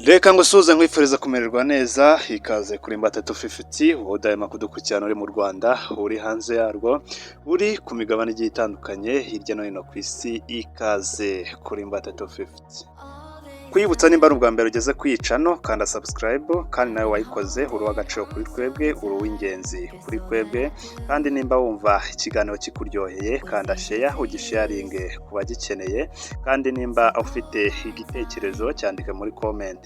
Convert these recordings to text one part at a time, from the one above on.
Reka ngo suze nkwifuriza kumererwa neza ikaze kuri Mbata 250 udahema kudukurikirana uri mu Rwanda uri hanze yarwo uri ku migabane igiye itandukanye hirya no hino ku isi ikaze kuri Mbata 250 kwibutsa nimba ari ubwa mbere ugeze kwicano kanda subscribe kandi nawe wayikoze uri w'agaciro kuri twebwe uri w'ingenzi kuri twebwe kandi nimba wumva ikiganiro kikuryoheye kanda share ugisharinge kuba gikeneye kandi nimba ufite igitekerezo cyandike muri comment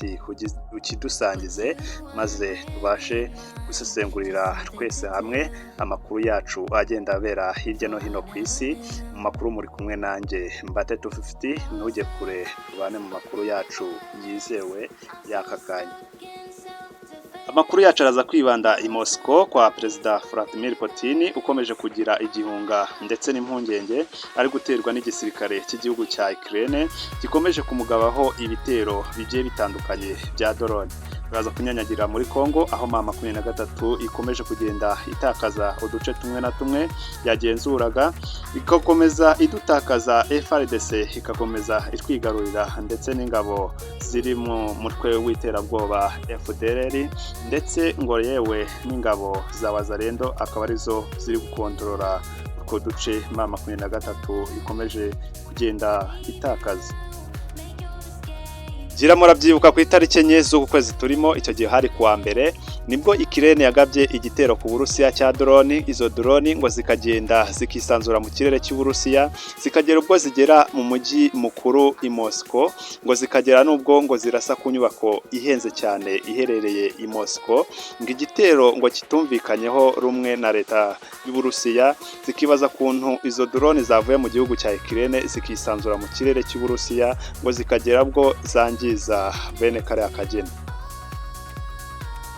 ukidusangize maze tubashe gusesengurira twese hamwe amakuru yacu agenda abera hirya no hino ku isi mu makuru muri kumwe nanjye Mbata 250 ntujye kure tubane mu makuru yacu yizewe yakakanye. Amakuru yacu araza kwibanda i Moscow kwa Perezida Vladimir Putin ukomeje kugira igihunga ndetse n'impungenge ari guterwa n'igisirikare cy'igihugu cya Ukraine gikomeje kumugabaho ibitero bigiye bitandukanye bya drone. Baraza kunyanyagira muri Kongo aho M23 ikomeje kugenda itakaza uduce tumwe na tumwe yagenzuraga ikakomeza idutakaza FARDC ikakomeza itwigarurira ndetse n'ingabo ziri mu mutwe w'iterabwoba FDLR ndetse ngo yewe n'ingabo za Wazalendo akaba arizo ziri gukontorora utwo duce M23 ikomeje kugenda itakaza. Gira murabyibuka ku itariki enye z'ukwezi turimo icyo gihe hari kuwa mbere nibwo Ukraine yagabye igitero ku Burusiya cya drone. Izo drone ngo zikagenda zikisanzura mu kirere cy'Uburusiya zikagera ubwo zigera mu mujyi mukuru i Moscow ngo zikagera n'ubwo ngo zirasa ku nyubako ihenze cyane iherereye i Moscow ngo igitero ngo kitumvikanyeho rumwe na leta y'Uburusiya zikibaza kuntu izo drone zavuye mu gihugu cya Ukraine zikisanzura mu kirere cy'Uburusiya ngo zikagera bwo zangiza bene kariya kageni.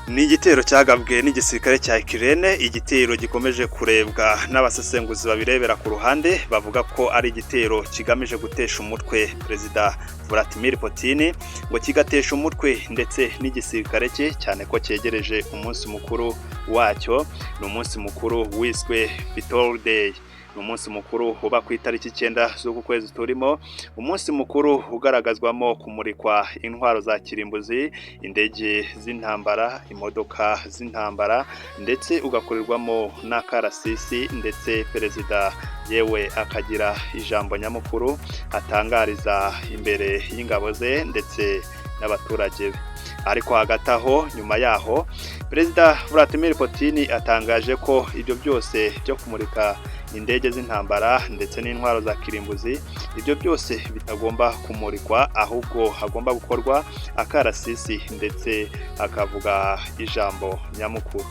Ni igitero cyagabwe n'igisirikare cya Ukraine, igitero gikomeje kurebwa n'abasesenguzi babirebera ku ruhande bavuga ko ari igitero kigamije gutesha umutwe Perezida Vladimir Putin ngo kigatesha umutwe ndetse n'igisirikare cye cyane ko cyegereje umunsi mukuru wacyo. Ni umunsi mukuru wiswe Victory Day. Umunsi mukuru uba ku itariki 9 z'uku kwezi turimo, umunsi mukuru ugaragazwamo kumurikwa intwaro za kirimbuzi, indege z'intambara, imodoka z'intambara ndetse ugakorerwamo n'akarasisi ndetse perezida yewe akagira ijambo nyamukuru atangariza imbere y'ingabo ze ndetse n'abaturage be. Ariko hagati aho nyuma yaho Perezida Vladimir Putin atangaje ko ibyo byose byo kumurika indege z'intambara ndetse n'intwaro za kirimbuzi ibyo byose bitagomba kumurikwa ahubwo hagomba gukorwa akarasisi ndetse akavuga ijambo nyamukuru.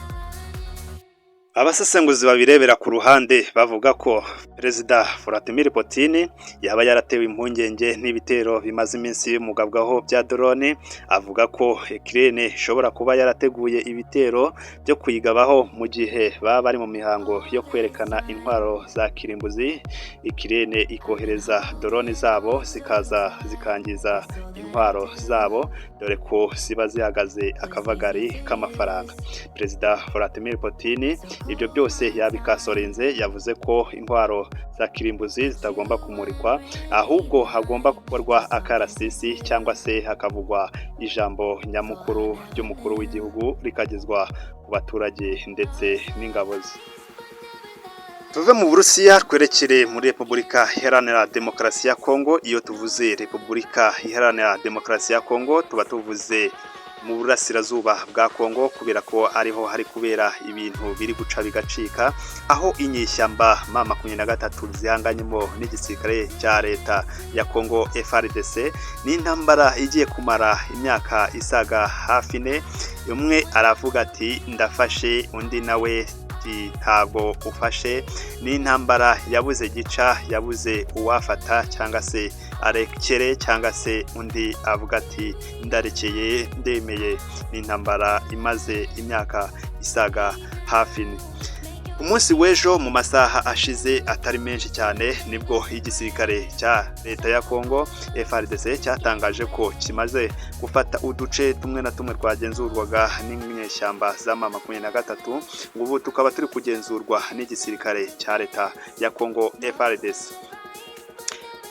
Abasesenguzi babirebera ku ruhande bavuga ko Perezida Vladimir Putin yaba yaratewe impungenge n'ibitero bimaze iminsi mugabwaho bya drone. Avuga ko Ukraine ishobora kuba yarateguye ibitero byo kuyigabaho mu gihe baba bari mu mihango yo kwerekana intwaro za kirimbuzi. Ukraine ikohereza drone zabo zikaza zikangiza intwaro zabo dore ko ziba zihagaze akavagari k'amafaranga. Perezida Vladimir Putin ibyo byose yabikasorenze yavuze ko intwaro za kirimbuzi zitagomba kumurikwa ahubwo hagomba gukorwa akarasisi cyangwa se hakavugwa ijambo nyamukuru ry'umukuru w'igihugu rikagezwa ku baturage ndetse n'ingabo ze. Tuve mu Burusiya twerekere muri Repubulika Iharanira Demokarasi ya Kongo. Iyo tuvuze Repubulika Iharanira Demokarasi ya Kongo tuba tuvuze mu burasirazuba bwa Kongo kubera ko ariho hari kubera ibintu biri guca bigacika aho inyishyamba M23 zihanganyemo n'igisirikare cya leta ya Kongo FARDC n'intambara igiye kumara imyaka isaga hafi ne. Umwe aravuga ati ndafashe undi nawe ntago ufashe. N'intambara yabuze gica yabuze uwafata cyangwa se arekere cyangwa se undi avuga ati ndarekeye ndemeye. N'intambara imaze imyaka isaga hafi. Umunsi w'ejo mu masaha ashize atari menshi cyane nibwo igisirikare cya leta ya Kongo FARDC cyatangaje ko kimaze gufata uduce tumwe na tumwe twagenzurwaga n'inyeshyamba za M23 ngo ubu tukaba turi kugenzurwa n'igisirikare cya leta ya Kongo FARDC.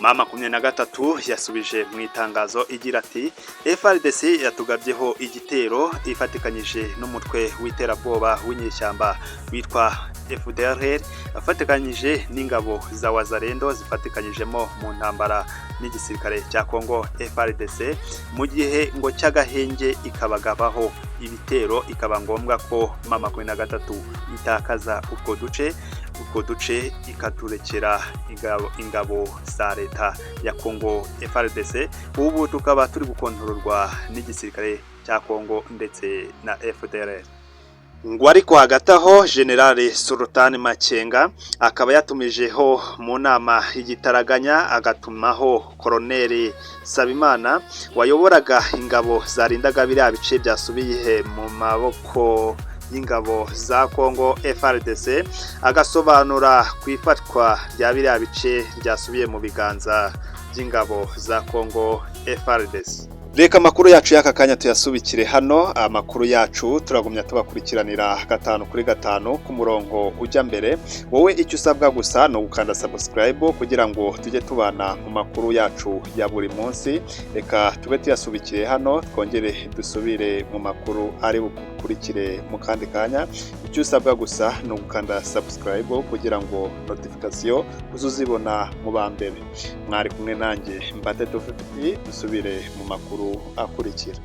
M23 yasubije mu itangazo igira ati FARDC yatugabyeho igitero ifatikanyije n'umutwe w'iterabwoba w'inyeshyamba witwa FDLR afatikanyije n'ingabo za Wazalendo zifatikanyijemo mu ntambara n'igisirikare cya Kongo FARDC mu gihe ngo cy'agahenge ikabagabaho ibitero ikaba ngombwa ko M23 itakaza utwo duce ikaturekera ingabo za leta ya Kongo FARDC. Ubu tukaba turi gukontororwa n'igisirikare cya Kongo ndetse na FDLR. Ngo ariko hagati aho General Sultan Makenga akaba yatumijeho mu nama y'igitaraganya agatumaho Colonel Sabimana wayoboraga ingabo zarindaga biriya bice byasubiye mu maboko y'ingabo za Kongo FARDC agasobanura kwifatwa rya biriya bice byasubiye mu biganza by'ingabo za Kongo FARDC. Reka amakuru yacu y'aka kanya tuyasubikire hano. Amakuru yacu turagumya tubakurikiranira 5 ku murongo ujya mbere. Wowe icyo usabwa gusa no gukanda subscribe kugira ngo tujye tubana mu makuru yacu ya buri munsi. Reka tube tuyasubikire hano twongere dusubire mu makuru ari bukurikire mu kandi kanya. Icyo usabwa gusa no gukanda subscribe kugira ngo notification uzuzibona mu bambere. Mwari kumwe nanjye Mbate Dufite dusubire mu makuru akurikira.